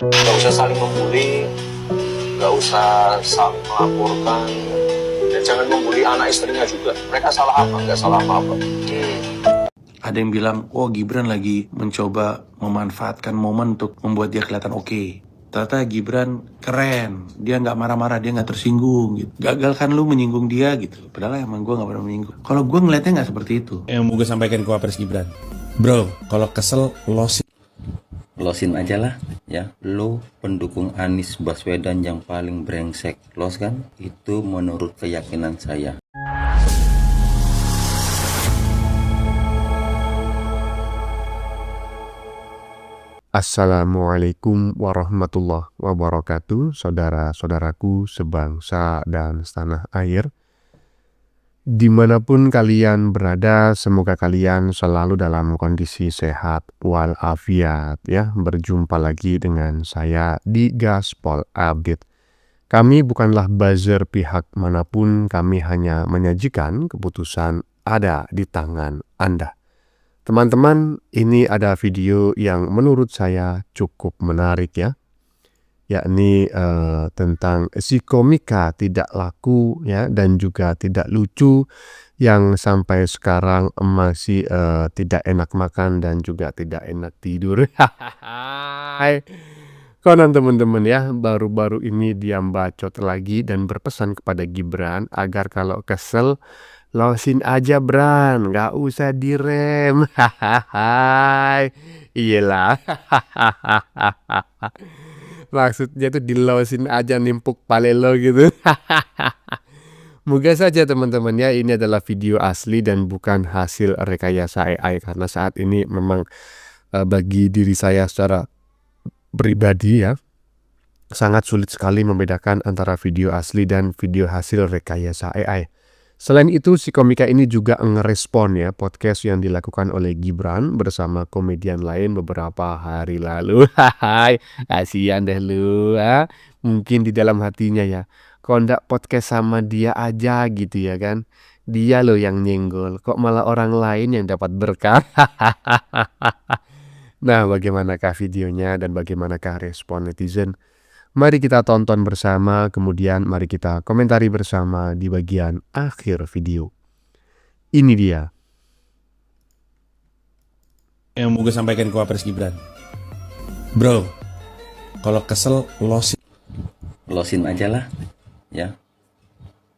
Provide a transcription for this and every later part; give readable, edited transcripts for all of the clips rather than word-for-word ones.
Nggak usah saling membuli, nggak usah saling melaporkan, dan jangan membuli anak istrinya juga. Mereka salah apa? Nggak salah apa-apa. Ada yang bilang, oh Gibran lagi mencoba memanfaatkan momen untuk membuat dia kelihatan oke. Ternyata Gibran keren, dia nggak marah-marah, dia nggak tersinggung gitu. Gagal kan lu menyinggung dia gitu. Padahal emang gue nggak pernah menyinggung. Kalau gue ngeliatnya nggak seperti itu. Yang mau gue sampaikan ke Wapres Gibran, bro, kalau kesel losin aja lah ya. Lo pendukung Anies Baswedan yang paling brengsek, los kan? Itu menurut keyakinan saya. Assalamualaikum warahmatullahi wabarakatuh, saudara-saudaraku sebangsa dan setanah air. Dimanapun kalian berada, semoga kalian selalu dalam kondisi sehat walafiat ya. Berjumpa lagi dengan saya di Gaspol Update. Kami bukanlah buzzer pihak manapun, kami hanya menyajikan keputusan ada di tangan Anda. Teman-teman, ini ada video yang menurut saya cukup menarik ya, yakni tentang si komika tidak laku ya dan juga tidak lucu yang sampai sekarang masih tidak enak makan dan juga tidak enak tidur. Hai. Konon teman-teman ya, baru-baru ini dia bacot lagi dan berpesan kepada Gibran agar kalau kesel losin aja Bran, nggak usah direm. Hahaha. Iyalah. Maksudnya tuh dilosin aja nimpuk pale lo gitu. Moga saja teman-teman ya ini adalah video asli dan bukan hasil rekayasa AI, karena saat ini memang bagi diri saya secara pribadi ya sangat sulit sekali membedakan antara video asli dan video hasil rekayasa AI. Selain itu, si komika ini juga ngerespon ya podcast yang dilakukan oleh Gibran bersama komedian lain beberapa hari lalu. Hai, kasihan deh lu, ha? Mungkin di dalam hatinya ya, kok ndak podcast sama dia aja gitu ya kan? Dia loh yang nyenggol, kok malah orang lain yang dapat berkah. Nah, bagaimanakah videonya dan bagaimanakah respon netizen? Mari kita tonton bersama, kemudian mari kita komentari bersama di bagian akhir video. Ini dia. yang mau gue sampaikan ke Wapres Gibran, bro, kalau kesel losin aja lah ya.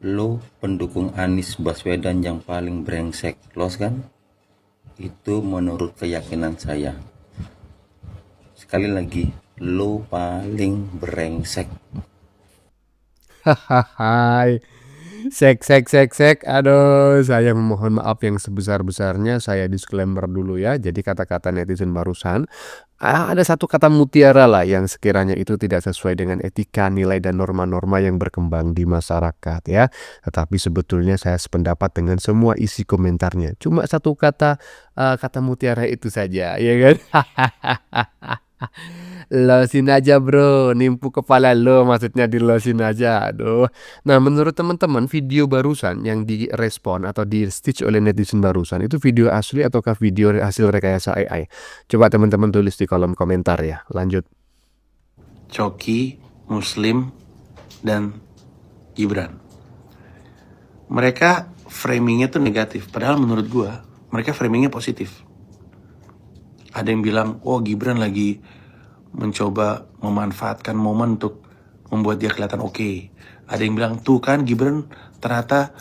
Lo pendukung Anies Baswedan yang paling brengsek, los kan? Itu menurut keyakinan saya. Sekali lagi, lo paling brengsek. Hahaha. Sek. Aduh, saya memohon maaf yang sebesar-besarnya. Saya disclaimer dulu ya. Jadi kata-kata netizen barusan, ada satu kata mutiara lah yang sekiranya itu tidak sesuai dengan etika, nilai, dan norma-norma yang berkembang di masyarakat ya. Tetapi sebetulnya saya sependapat dengan semua isi komentarnya. Cuma satu kata mutiara itu saja, ya kan? Losin aja bro, nimpuk kepala lo, maksudnya dilosin aja. Aduh. Nah, menurut teman-teman, video barusan yang direspon atau di stitch oleh netizen barusan itu video asli ataukah video hasil rekayasa AI? Coba teman-teman tulis di kolom komentar ya. Lanjut. Coki, Muslim, dan Gibran. Mereka framingnya tuh negatif, padahal menurut gua mereka framingnya positif. Ada yang bilang, oh Gibran lagi mencoba memanfaatkan momen untuk membuat dia kelihatan oke. Ada yang bilang, tuh kan Gibran ternyata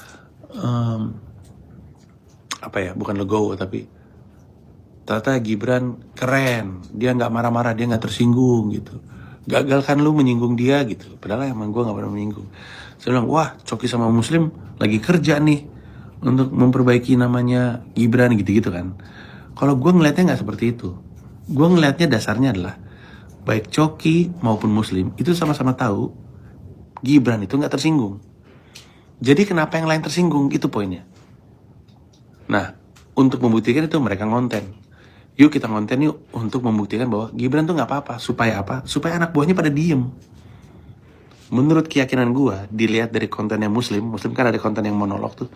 bukan legowo, tapi ternyata Gibran keren, dia nggak marah-marah, dia nggak tersinggung gitu. Gagal kan lu menyinggung dia gitu. Padahal emang gue nggak pernah menyinggung. Saya bilang, wah Coki sama Muslim lagi kerja nih untuk memperbaiki namanya Gibran gitu-gitu kan. Kalau gue ngelihatnya nggak seperti itu. Gue ngelihatnya dasarnya adalah baik Coki maupun Muslim itu sama-sama tahu Gibran itu nggak tersinggung. Jadi kenapa yang lain tersinggung, itu poinnya. Nah, untuk membuktikan itu mereka ngonten. Yuk kita ngonten yuk untuk membuktikan bahwa Gibran tuh nggak apa-apa. Supaya apa? Supaya anak buahnya pada diem. Menurut keyakinan gue, dilihat dari kontennya Muslim kan ada konten yang monolog tuh.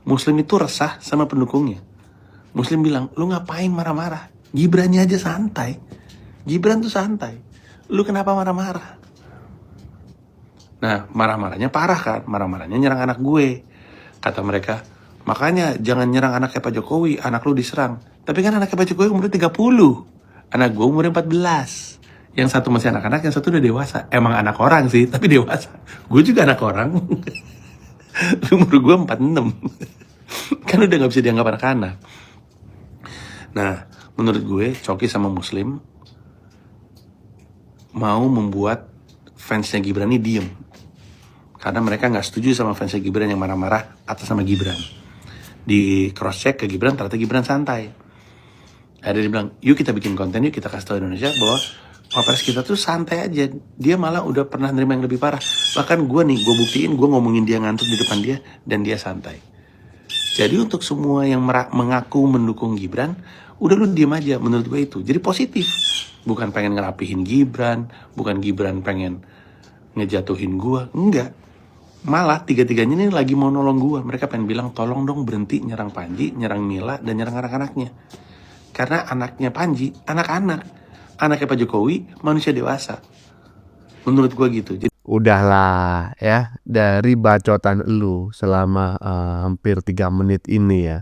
Muslim itu resah sama pendukungnya. Muslim bilang, lu ngapain marah-marah? Gibrannya aja santai. Gibran tuh santai. Lu kenapa marah-marah? Nah, marah-marahnya parah kan? Marah-marahnya nyerang anak gue. Kata mereka, makanya jangan nyerang anaknya Pak Jokowi, anak lu diserang. Tapi kan anaknya Pak Jokowi umurnya 30. Anak gue umurnya 14. Yang satu masih anak-anak, yang satu udah dewasa. Emang anak orang sih, tapi dewasa. Gue juga anak orang. Umur gue 46. Kan udah gak bisa dianggap anak-anak. Nah, menurut gue, Coki sama Muslim mau membuat fansnya Gibran ini diem. Karena mereka gak setuju sama fansnya Gibran yang marah-marah atas sama Gibran. Di cross check ke Gibran, ternyata Gibran santai. Ada dia bilang, yuk kita bikin konten, yuk kita kasih tahu Indonesia bahwa Wapres kita tuh santai aja. Dia malah udah pernah nerima yang lebih parah. Bahkan gue gue buktiin, gue ngomongin dia ngantuk di depan dia, dan dia santai. Jadi untuk semua yang mengaku mendukung Gibran, udah lu diem aja, menurut gue itu. Jadi positif. Bukan pengen ngerapihin Gibran, bukan Gibran pengen ngejatuhin gue, enggak. Malah tiga-tiganya ini lagi mau nolong gue. Mereka pengen bilang, tolong dong berhenti nyerang Panji, nyerang Mila, dan nyerang anak-anaknya. Karena anaknya Panji, anak-anak. Anaknya Pak Jokowi, manusia dewasa. Menurut gue gitu. Jadi, Udahlah ya, dari bacotan lu selama hampir 3 menit ini ya,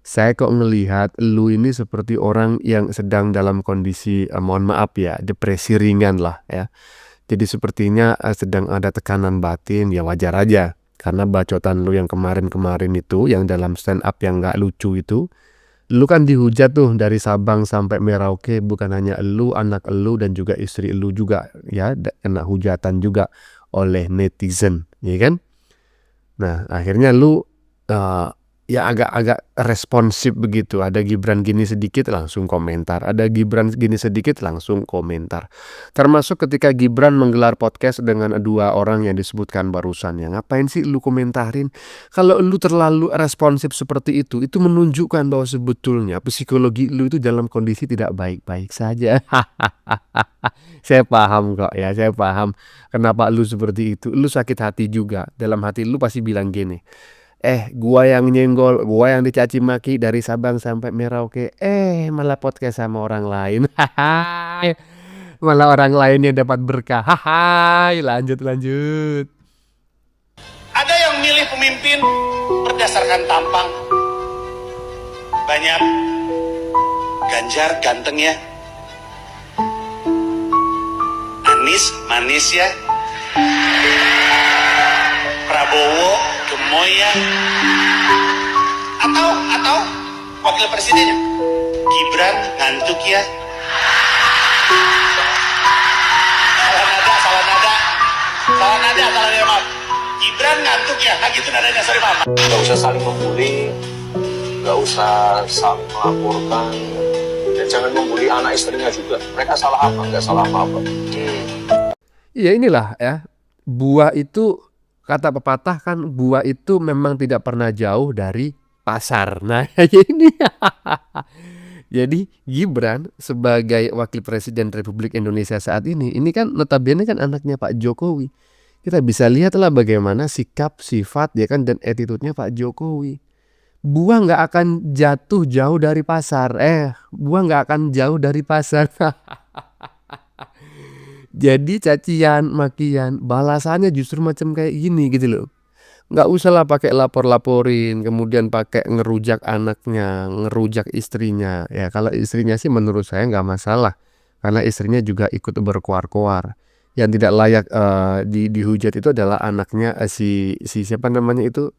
saya kok ngelihat lu ini seperti orang yang sedang dalam kondisi, mohon maaf ya, depresi ringan lah ya. Jadi sepertinya sedang ada tekanan batin, ya wajar aja. Karena bacotan lu yang kemarin-kemarin itu, yang dalam stand up yang gak lucu itu, lu kan dihujat tuh dari Sabang sampai Merauke, bukan hanya lu, anak lu dan juga istri lu juga ya, kena hujatan juga oleh netizen, ya kan? Nah, akhirnya lu ya agak-agak responsif begitu. Ada Gibran gini sedikit langsung komentar, ada Gibran gini sedikit langsung komentar. Termasuk ketika Gibran menggelar podcast dengan 2 orang yang disebutkan barusan. Ya ngapain sih lu komentarin? Kalau lu terlalu responsif seperti itu menunjukkan bahwa sebetulnya psikologi lu itu dalam kondisi tidak baik-baik saja. Saya paham kok ya, saya paham kenapa lu seperti itu. Lu sakit hati juga. Dalam hati lu pasti bilang gini, gua yang nyenggol, gua yang dicaci maki dari Sabang sampai Merauke, malah podcast sama orang lain. Malah orang lain yang dapat berkah. Lanjut. Ada yang milih pemimpin berdasarkan tampang. Banyak. Ganjar ganteng ya. Anies manis ya. Prabowo gemoy ya. Atau wakil presidennya Gibran ngantuk ya. Salah nada, maaf. Gibran ngantuk ya, nah gitu nadanya, sorry maaf. Gak usah saling membuli, gak usah saling melaporkan, dan jangan membuli anak istrinya juga. Mereka salah apa? Gak salah apa-apa. Iya inilah ya, buah itu, kata pepatah kan, buah itu memang tidak pernah jauh dari pasar. Nah ini jadi Gibran sebagai wakil presiden Republik Indonesia saat ini kan notabene kan anaknya Pak Jokowi. Kita bisa lihatlah bagaimana sikap, sifat ya kan dan attitude-nya Pak Jokowi. Buah nggak akan jatuh jauh dari pasar. Buah nggak akan jauh dari pasar. Jadi cacian, makian, balasannya justru macam kayak gini gitu loh. Nggak usah lah pakai lapor-laporin, kemudian pakai ngerujak anaknya, ngerujak istrinya. Ya kalau istrinya sih menurut saya nggak masalah, karena istrinya juga ikut berkoar-koar. Yang tidak layak dihujat itu adalah anaknya si siapa namanya itu,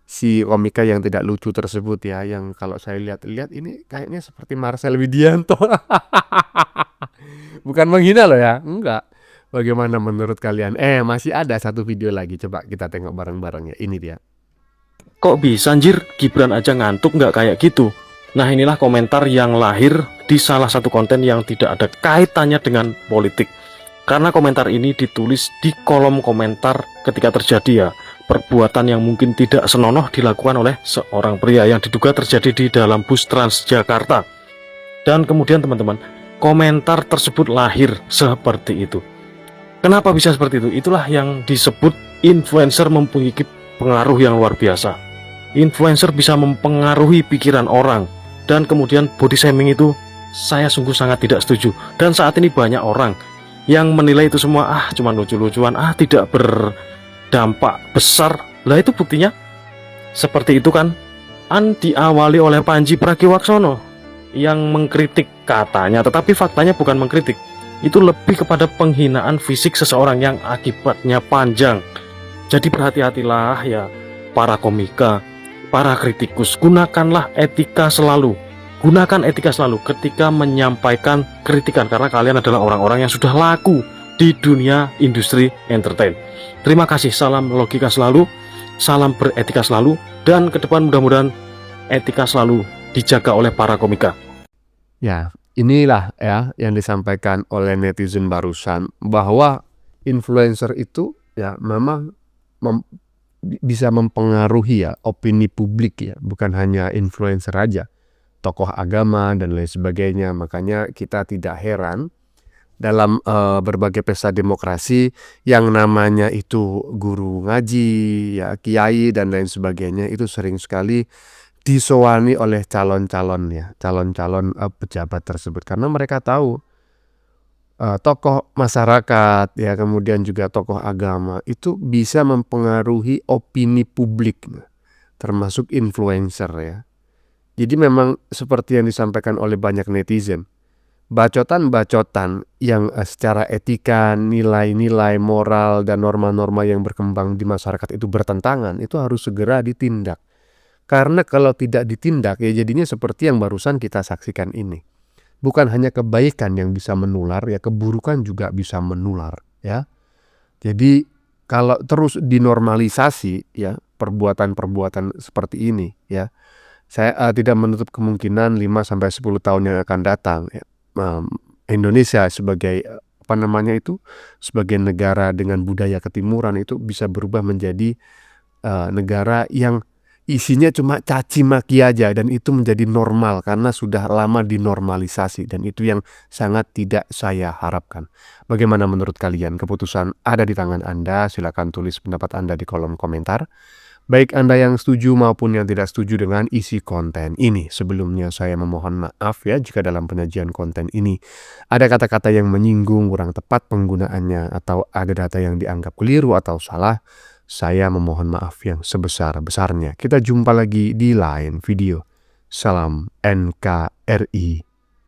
si komika yang tidak lucu tersebut ya, yang kalau saya lihat ini kayaknya seperti Marcel Widianto. Bukan menghina loh ya, enggak. Bagaimana menurut kalian? Masih ada satu video lagi, coba kita tengok bareng-bareng ya. Ini dia. Kok bisa anjir, Gibran aja ngantuk nggak kayak gitu? Nah inilah komentar yang lahir di salah satu konten yang tidak ada kaitannya dengan politik. Karena komentar ini ditulis di kolom komentar ketika terjadi ya perbuatan yang mungkin tidak senonoh dilakukan oleh seorang pria yang diduga terjadi di dalam bus Transjakarta. Dan kemudian teman-teman, komentar tersebut lahir seperti itu. Kenapa bisa seperti itu? Itulah yang disebut influencer mempunyai pengaruh yang luar biasa. Influencer bisa mempengaruhi pikiran orang. Dan kemudian body shaming itu saya sungguh sangat tidak setuju. Dan saat ini banyak orang yang menilai itu semua cuma lucu-lucuan, tidak berdampak besar. Lah itu buktinya seperti itu kan. Diawali oleh Panji Pragiwaksono yang mengkritik katanya, tetapi faktanya bukan mengkritik. Itu lebih kepada penghinaan fisik seseorang yang akibatnya panjang. Jadi berhati-hatilah ya para komika, para kritikus, gunakanlah etika selalu. Gunakan etika selalu ketika menyampaikan kritikan, karena kalian adalah orang-orang yang sudah laku di dunia industri entertain. Terima kasih, salam logika selalu, salam beretika selalu, dan ke depan mudah-mudahan etika selalu dijaga oleh para komika. Ya, inilah ya yang disampaikan oleh netizen barusan, bahwa influencer itu ya memang bisa mempengaruhi ya opini publik ya, bukan hanya influencer aja, tokoh agama dan lain sebagainya. Makanya kita tidak heran dalam berbagai pesta demokrasi yang namanya itu guru ngaji, ya kiai dan lain sebagainya, itu sering sekali disowani oleh calon-calon pejabat tersebut, karena mereka tahu tokoh masyarakat ya, kemudian juga tokoh agama itu bisa mempengaruhi opini publik, termasuk influencer ya. Jadi memang seperti yang disampaikan oleh banyak netizen, bacotan-bacotan yang secara etika, nilai-nilai moral dan norma-norma yang berkembang di masyarakat itu bertentangan, itu harus segera ditindak. Karena kalau tidak ditindak ya jadinya seperti yang barusan kita saksikan ini. Bukan hanya kebaikan yang bisa menular ya, keburukan juga bisa menular ya. Jadi kalau terus dinormalisasi ya perbuatan-perbuatan seperti ini ya, saya tidak menutup kemungkinan 5-10 tahun yang akan datang ya, Indonesia sebagai sebagai negara dengan budaya ketimuran itu bisa berubah menjadi negara yang isinya cuma caci maki aja, dan itu menjadi normal karena sudah lama dinormalisasi, dan itu yang sangat tidak saya harapkan. Bagaimana menurut kalian? Keputusan ada di tangan Anda. Silakan tulis pendapat Anda di kolom komentar. Baik Anda yang setuju maupun yang tidak setuju dengan isi konten ini. Sebelumnya saya memohon maaf ya jika dalam penyajian konten ini ada kata-kata yang menyinggung, kurang tepat penggunaannya, atau ada data yang dianggap keliru atau salah. Saya memohon maaf yang sebesar-besarnya. Kita jumpa lagi di lain video. Salam NKRI.